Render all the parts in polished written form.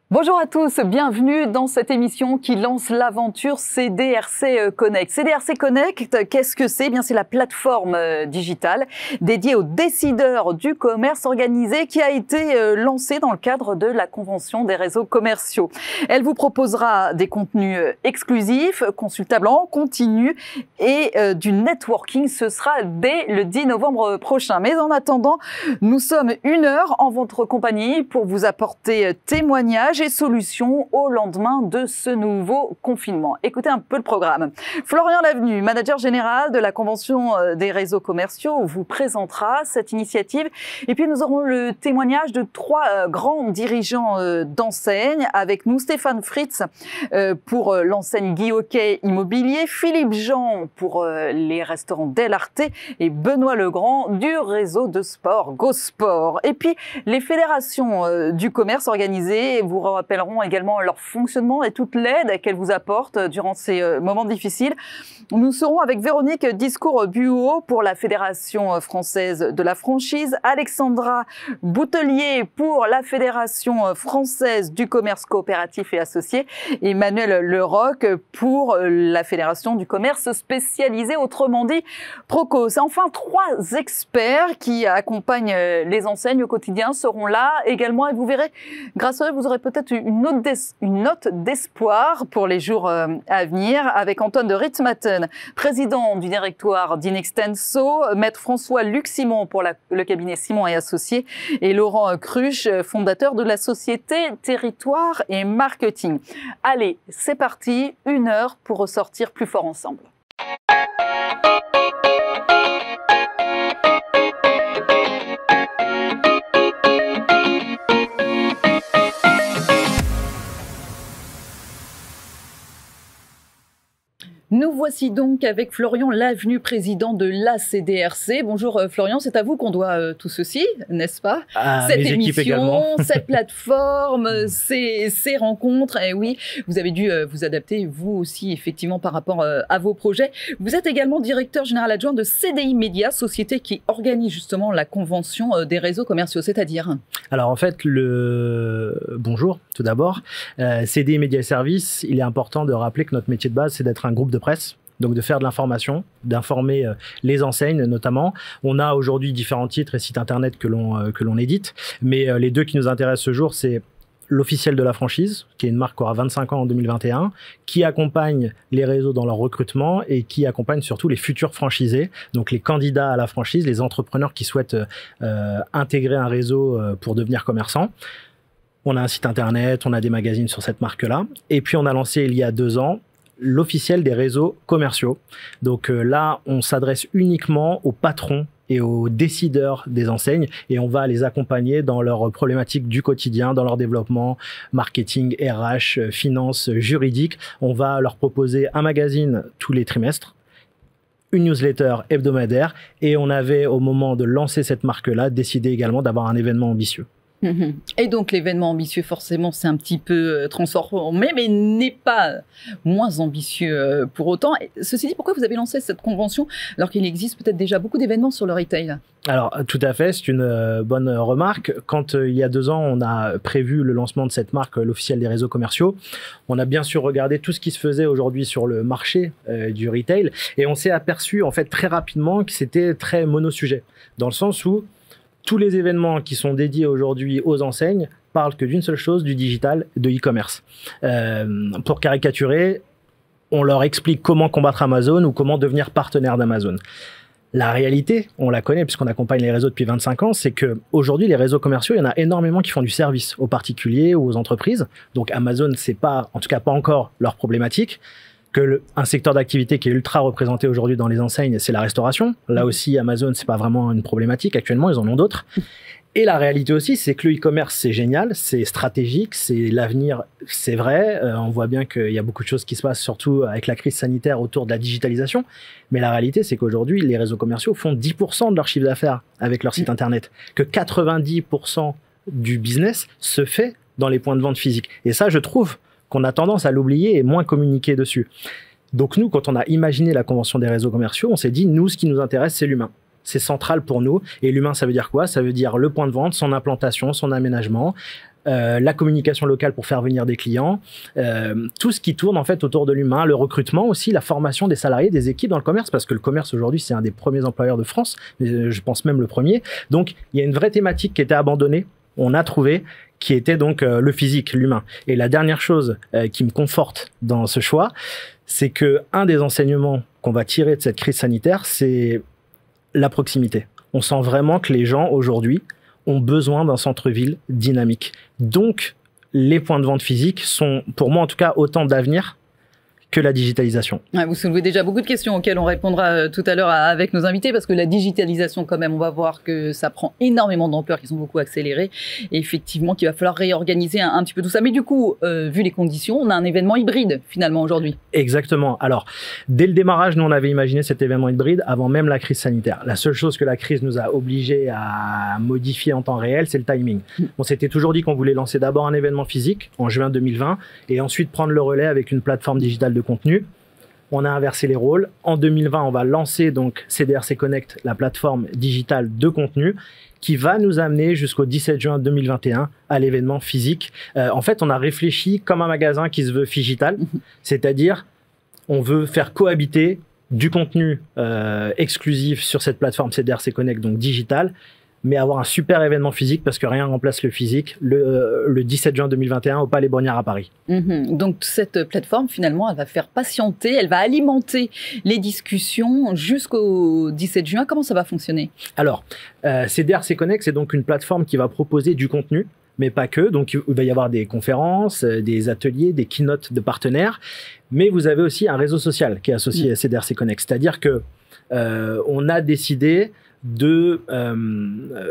Bonjour à tous, bienvenue dans cette émission qui lance l'aventure CDRC Connect. CDRC Connect, qu'est-ce que c'est? Eh bien, c'est la plateforme digitale dédiée aux décideurs du commerce organisé qui a été lancée dans le cadre de la Convention des réseaux commerciaux. Elle vous proposera des contenus exclusifs, consultables en continu et du networking. Ce sera dès le 10 novembre prochain. Mais en attendant, nous sommes 1 heure en votre compagnie pour vous apporter témoignages et solutions au lendemain de ce nouveau confinement. Écoutez un peu le programme. Florian Lavenu, manager général de la Convention des réseaux commerciaux, vous présentera cette initiative. Et puis nous aurons le témoignage de 3 grands dirigeants d'enseigne. Avec nous, Stéphane Fritz pour l'enseigne Guy Hockey Immobilier, Philippe Jean pour les restaurants Del Arte et Benoît Legrand du réseau de sport Go Sport. Et puis les fédérations du commerce organisé vous rappelleront également leur fonctionnement et toute l'aide qu'elles vous apportent durant ces moments difficiles. Nous serons avec Véronique Discours-Buot pour la Fédération française de la franchise, Alexandra Boutelier pour la Fédération française du commerce coopératif et associé, et Emmanuel Leroc pour la Fédération du commerce spécialisé, autrement dit Proco. C'est enfin 3 experts qui accompagnent les enseignes au quotidien seront là également, et vous verrez, grâce à eux, vous aurez peut-être une note d'espoir pour les jours à venir, avec Antoine de Ritzmatten, président du directoire d'Inextenso, maître François-Luc Simon pour le cabinet Simon et Associés, et Laurent Cruche, fondateur de la société Territoire et Marketing. Allez, c'est parti, 1 heure pour ressortir plus fort ensemble. Nous voici donc avec Florian Lavenu, président de la CDRC. Bonjour Florian, c'est à vous qu'on doit tout ceci, n'est-ce pas? Cette émission, cette plateforme, ces rencontres. Et oui, vous avez dû vous adapter, vous aussi, effectivement, par rapport à vos projets. Vous êtes également directeur général adjoint de CDI Média, société qui organise justement la convention des réseaux commerciaux, c'est-à-dire? Alors en fait, bonjour tout d'abord. CDI Média et Services, il est important de rappeler que notre métier de base, c'est d'être un groupe de presse, donc de faire de l'information, d'informer les enseignes notamment. On a aujourd'hui différents titres et sites internet que l'on édite, mais les 2 qui nous intéressent ce jour, c'est l'Officiel de la franchise, qui est une marque qui aura 25 ans en 2021, qui accompagne les réseaux dans leur recrutement et qui accompagne surtout les futurs franchisés, donc les candidats à la franchise, les entrepreneurs qui souhaitent intégrer un réseau pour devenir commerçants. On a un site internet, on a des magazines sur cette marque-là. Et puis on a lancé il y a 2 ans l'Officiel des réseaux commerciaux. Donc là, on s'adresse uniquement aux patrons et aux décideurs des enseignes et on va les accompagner dans leurs problématiques du quotidien, dans leur développement, marketing, RH, finance, juridique. On va leur proposer un magazine tous les trimestres, une newsletter hebdomadaire, et on avait, au moment de lancer cette marque-là, décidé également d'avoir un événement ambitieux. Et donc l'événement ambitieux, forcément, c'est un petit peu transformé, mais n'est pas moins ambitieux pour autant. Ceci dit, pourquoi vous avez lancé cette convention alors qu'il existe peut-être déjà beaucoup d'événements sur le retail? Alors tout à fait, c'est une bonne remarque. Quand il y a 2 ans, on a prévu le lancement de cette marque, l'Officiel des réseaux commerciaux, on a bien sûr regardé tout ce qui se faisait aujourd'hui sur le marché du retail, et on s'est aperçu en fait très rapidement que c'était très monosujet, dans le sens où tous les événements qui sont dédiés aujourd'hui aux enseignes parlent que d'une seule chose, du digital, de e-commerce. Pour caricaturer, on leur explique comment combattre Amazon ou comment devenir partenaire d'Amazon. La réalité, on la connaît puisqu'on accompagne les réseaux depuis 25 ans, c'est qu'aujourd'hui, les réseaux commerciaux, il y en a énormément qui font du service aux particuliers ou aux entreprises. Donc Amazon, c'est pas, en tout cas pas encore leur problématique. Un secteur d'activité qui est ultra représenté aujourd'hui dans les enseignes, c'est la restauration. Là aussi, Amazon, c'est pas vraiment une problématique. Actuellement, ils en ont d'autres. Et la réalité aussi, c'est que le e-commerce, c'est génial, c'est stratégique, c'est l'avenir, c'est vrai. On voit bien qu'il y a beaucoup de choses qui se passent, surtout avec la crise sanitaire autour de la digitalisation. Mais la réalité, c'est qu'aujourd'hui, les réseaux commerciaux font 10% de leur chiffre d'affaires avec leur site internet. Que 90% du business se fait dans les points de vente physiques. Et ça, je trouve qu'on a tendance à l'oublier et moins communiquer dessus. Donc nous, quand on a imaginé la convention des réseaux commerciaux, on s'est dit, nous, ce qui nous intéresse, c'est l'humain. C'est central pour nous. Et l'humain, ça veut dire quoi? Ça veut dire le point de vente, son implantation, son aménagement, la communication locale pour faire venir des clients, tout ce qui tourne en fait autour de l'humain, le recrutement aussi, la formation des salariés, des équipes dans le commerce, parce que le commerce aujourd'hui c'est un des premiers employeurs de France, je pense même le premier. Donc il y a une vraie thématique qui était abandonnée, on a trouvé, qui était donc le physique, l'humain. Et la dernière chose qui me conforte dans ce choix, c'est que un des enseignements qu'on va tirer de cette crise sanitaire, c'est la proximité. On sent vraiment que les gens aujourd'hui ont besoin d'un centre-ville dynamique. Donc, les points de vente physiques sont, pour moi en tout cas, autant d'avenir que la digitalisation. Ouais, vous soulevez déjà beaucoup de questions auxquelles on répondra tout à l'heure avec nos invités, parce que la digitalisation, quand même, on va voir que ça prend énormément d'ampleur, qu'ils sont beaucoup accélérés, et effectivement qu'il va falloir réorganiser un petit peu tout ça. Mais du coup, vu les conditions, on a un événement hybride, finalement, aujourd'hui. Exactement. Alors, dès le démarrage, nous, on avait imaginé cet événement hybride avant même la crise sanitaire. La seule chose que la crise nous a obligés à modifier en temps réel, c'est le timing. On s'était toujours dit qu'on voulait lancer d'abord un événement physique en juin 2020, et ensuite prendre le relais avec une plateforme digitale de contenu. On a inversé les rôles. En 2020, on va lancer donc CDRC Connect, la plateforme digitale de contenu, qui va nous amener jusqu'au 17 juin 2021 à l'événement physique. En fait, on a réfléchi comme un magasin qui se veut phygital, c'est-à-dire on veut faire cohabiter du contenu exclusif sur cette plateforme CDRC Connect, donc digital, mais avoir un super événement physique, parce que rien ne remplace le physique, le 17 juin 2021 au Palais Brongniart à Paris. Donc cette plateforme, finalement, elle va faire patienter, elle va alimenter les discussions jusqu'au 17 juin. Comment ça va fonctionner? Alors, CDRC Connect, c'est donc une plateforme qui va proposer du contenu, mais pas que. Donc, il va y avoir des conférences, des ateliers, des keynotes de partenaires, mais vous avez aussi un réseau social qui est associé à CDRC Connect. C'est-à-dire que on a décidé de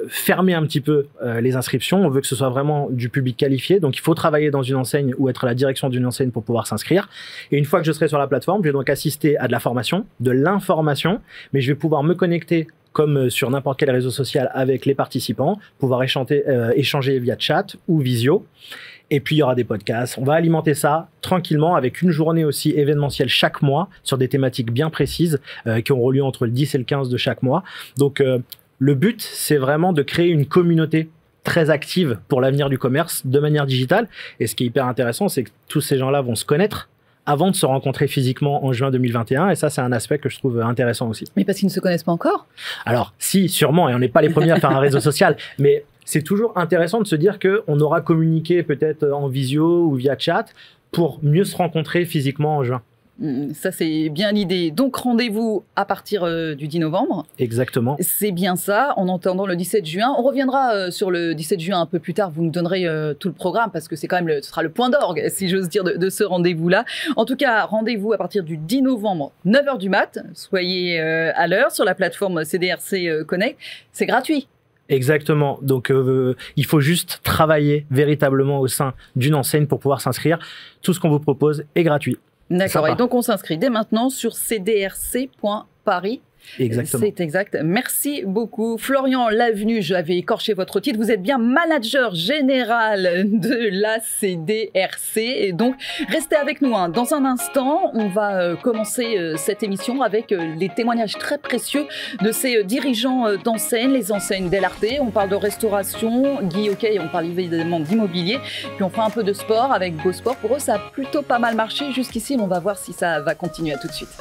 fermer un petit peu les inscriptions. On veut que ce soit vraiment du public qualifié. Donc, il faut travailler dans une enseigne ou être à la direction d'une enseigne pour pouvoir s'inscrire. Et une fois que je serai sur la plateforme, je vais donc assister à de la formation, de l'information, mais je vais pouvoir me connecter comme sur n'importe quel réseau social avec les participants, pouvoir échanger via chat ou visio. Et puis, il y aura des podcasts. On va alimenter ça tranquillement avec une journée aussi événementielle chaque mois sur des thématiques bien précises qui auront lieu entre le 10 et le 15 de chaque mois. Donc, le but, c'est vraiment de créer une communauté très active pour l'avenir du commerce de manière digitale. Et ce qui est hyper intéressant, c'est que tous ces gens-là vont se connaître avant de se rencontrer physiquement en juin 2021. Et ça, c'est un aspect que je trouve intéressant aussi. Mais parce qu'ils ne se connaissent pas encore? Alors, si, sûrement. Et on n'est pas les premiers à faire un réseau social. Mais c'est toujours intéressant de se dire qu'on aura communiqué peut-être en visio ou via chat pour mieux se rencontrer physiquement en juin. Ça, c'est bien l'idée. Donc, rendez-vous à partir du 10 novembre. Exactement. C'est bien ça, en attendant le 17 juin. On reviendra sur le 17 juin un peu plus tard. Vous nous donnerez tout le programme, parce que c'est quand même ce sera le point d'orgue, si j'ose dire, de ce rendez-vous-là. En tout cas, rendez-vous à partir du 10 novembre, 9h du mat. Soyez à l'heure sur la plateforme CDRC Connect. C'est gratuit. Exactement. Donc, il faut juste travailler véritablement au sein d'une enseigne pour pouvoir s'inscrire. Tout ce qu'on vous propose est gratuit. D'accord. Et donc, on s'inscrit dès maintenant sur cdrc.paris. Exactement. C'est exact. Merci beaucoup. Florian Lavenu, j'avais écorché votre titre. Vous êtes bien manager général de la CDRC. Et donc, restez avec nous. Dans un instant, on va commencer cette émission avec les témoignages très précieux de ces dirigeants d'enseignes, les enseignes d'LRT. On parle de restauration, Guy Hockey, on parle évidemment d'immobilier. Puis on fera un peu de sport avec Beau Sport. Pour eux, ça a plutôt pas mal marché jusqu'ici. Mais on va voir si ça va continuer. À tout de suite.